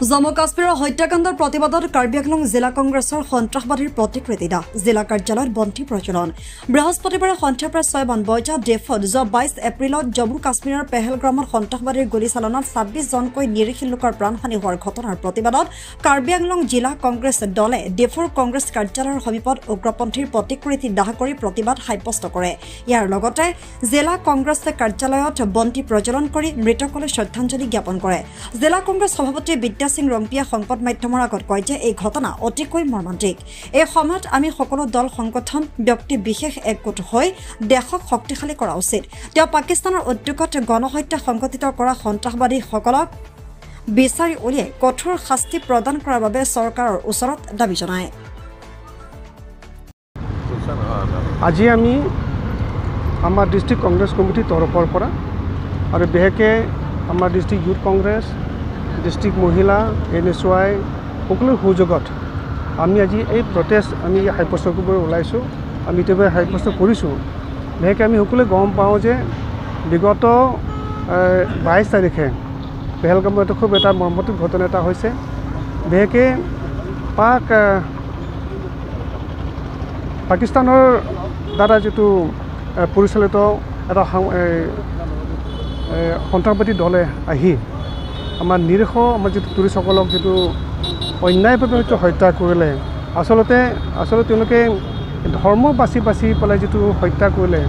জম্মু কাশ্মীৰৰ হত্যাকাণ্ডৰ প্ৰতিবাদত কাৰ্বি আংলং জিলা কংগ্ৰেছৰ সন্ত্ৰাসবাদীৰ প্ৰতিকৃতি দাহ জিলা কাৰ্যালয়ত বন্তি প্ৰজ্বলন বৃহস্পতিবাৰে সন্ধিয়াৰ পৰা 6 বজাত ডেফত 22 এপ্ৰিলত জম্মু কাশ্মীৰৰ পেহেলগ্ৰামত সন্ত্ৰাসবাদীৰ গুলীচালনাত 26 জনকৈ নিৰীহ লোকৰ প্ৰাণহানি হোৱাৰ ঘটনাৰ প্ৰতিবাদত কাৰ্বি আংলং জিলা কংগ্ৰেছ দলে ডেফৰ কংগ্ৰেছ কাৰ্যালয়ৰ সমীপত উগ্ৰপন্থীৰ প্ৰতিকৃতি দাহ কৰি প্ৰতিবাদ সাব্যস্ত কৰে ইয়াৰ লগতে জিলা কংগ্ৰেছ কাৰ্যালয়ত বন্তি প্ৰজ্বলন কৰি মৃতকলৈ শ্ৰদ্ধাঞ্জলি জ্ঞাপন কৰে জিলা কংগ্ৰেছ সভাপতি বিদ্যা সিং ৰম্পিয়া সংবাদ মাধ্যমৰ আগত কয় যে এই ঘটনা অতিকৈ মৰ্মান্তিক এই সময়ত আমি সকলো দল সংগঠন ব্যক্তি বিশেষ একগোট হৈ দেশক শক্তিশালী কৰা উচিত তেওঁ পাকিস্তানৰ উদ্যোগত গণহত্যা সংঘটিত কৰা সন্ত্ৰাসবাদীসকলক বিচাৰি উলিয়াই কঠোৰ শাস্তি প্ৰদান কৰাৰ বাবে চৰকাৰৰ ওচৰত দাবী জনায় আজি আমি আমাৰ ডিস্ট্ৰিক্ট কংগ্ৰেছ কমিটিৰ তৰফৰ পৰা আৰু বিশেষকৈ আমাৰ ডিস্ট্ৰিক্ট ইউথ কংগ্ৰেছ ডিস্ট্ৰিক্ট মহিলা NSY সকলোৰ সুযোগত আমি আজি এই প্ৰটেষ্ট আমি সাব্যস্ত কৰিবলৈ ওলাইছোঁ আমি ইতিমধ্যে সাব্যস্ত কৰিছোঁ বিশেষকৈ আমি সকলোৱে গম পাওঁ যে বিগত 22 তাৰিখে পেহেলগামত খুব এটা মৰ্মান্তিক ঘটনা এটা হৈছে বিশেষকৈ পাকিস্তানৰ দ্বাৰা যিটো পৰিচালিত এটা সন্ত্ৰাসবাদী দলে আহি আমাৰ নিৰীহ আমাৰ যিটো টুৰিষ্টসকলক যিটো অন্যায়ভাৱে হত্যা কৰিলে আচলতে তেওঁলোকে ধৰ্ম বাছি পেলাই যিটো হত্যা কৰিলে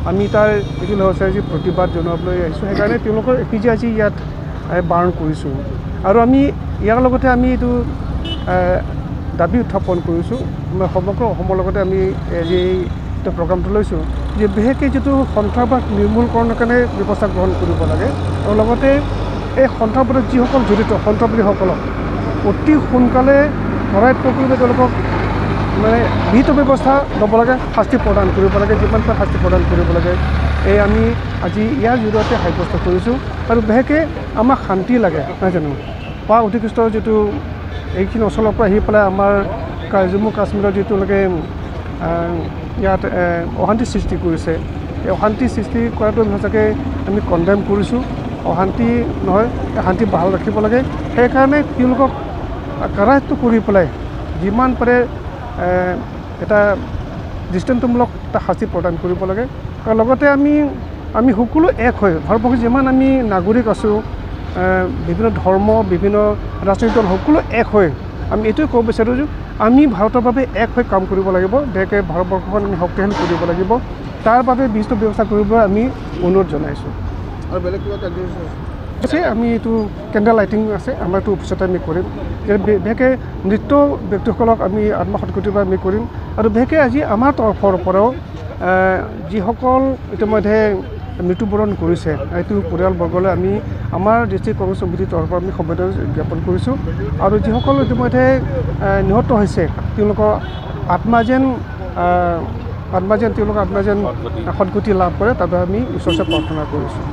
আমি তাৰ এইটো হৈছে যি প্ৰতিবাদ জনাবলৈ আহিছোঁ সেইকাৰণে তেওঁলোকৰ এপিজি আজি ইয়াত বাৰণ কৰিছোঁ আৰু আমি ইয়াৰ লগতে আমি এইটো দাবী উত্থাপন কৰিছোঁ সমগ্ৰ অসমৰ লগতে আমি আজি এইটো প্ৰগ্ৰামটো লৈছোঁ যে বিশেষকৈ যিটো সন্ত্ৰাসবাদ নিৰ্মূলকৰণৰ কাৰণে ব্যৱস্থা গ্ৰহণ কৰিব লাগে আৰু লগতে এই সন্ত্ৰাসবাদত যিসকল জড়িত সন্ত্ৰাসবাদীসকলক অতি সোনকালে কৰায়ত্ব কৰিব তেওঁলোকক মানে বিহিত ব্যৱস্থা ল'ব লাগে শাস্তি প্ৰদান কৰিব লাগে যিমান পাৰে শাস্তি প্ৰদান কৰিব লাগে এই আমি আজি ইয়াৰ জৰিয়তে সাব্যস্ত কৰিছোঁ আৰু বিশেষকৈ আমাক শান্তি লাগে নহয় জানো অধিকৃষ্ট যিটো এইখিনি অঞ্চলৰ পৰা আহি পেলাই আমাৰ জম্মু কাশ্মীৰৰ যিটোলৈকে ইয়াত অশান্তি সৃষ্টি কৰিছে এই অশান্তি সৃষ্টি কৰাটো সঁচাকৈ আমি কণ্ডেম কৰিছোঁ অশান্তি নহয় শান্তি ভাল ৰাখিব লাগে সেইকাৰণে তেওঁলোকক কাৰায়ত্ব কৰি পেলাই যিমান পাৰে এটা দৃষ্টান্তমূলক এটা শাস্তি প্ৰদান কৰিব লাগে আৰু লগতে আমি সকলো এক হৈ ভাৰতবৰ্ষত যিমান আমি নাগৰিক আছোঁ বিভিন্ন ধৰ্ম বিভিন্ন ৰাজনৈতিক দল সকলো এক হৈ আমি এইটোৱে ক'ব বিচাৰোঁ যে আমি ভাৰতৰ বাবে এক হৈ কাম কৰিব লাগিব বিশেষকৈ ভাৰতবৰ্ষখন আমি শক্তিশালী কৰিব লাগিব তাৰ বাবে বিহিত ব্যৱস্থা কৰিবলৈ আমি অনুৰোধ জনাইছোঁ আৰু বেলেগ কিবা আছে আমি এইটো কেণ্ডেল লাইটিং আছে আমাৰ এইটো অফিচতে আমি কৰিম বিশেষকৈ নৃত্য ব্যক্তিসকলক আমি আত্মসৎকৃতিৰ আমি কৰিম আৰু বিশেষকৈ আজি আমাৰ তৰফৰ পৰাও যিসকল ইতিমধ্যে মৃত্যুবৰণ কৰিছে এইটো পৰিয়ালবৰ্গলৈ আমি আমাৰ ডিস্ট্ৰিক্ট কংগ্ৰেছ কমিটিৰ তৰফৰ আমি সমবেদনা জ্ঞাপন কৰিছোঁ আৰু যিসকল ইতিমধ্যে নিহত হৈছে তেওঁলোকৰ আত্মা যেন সদগতি লাভ কৰে তাৰ বাবে আমি ঈশ্বৰৰ প্ৰাৰ্থনা কৰিছোঁ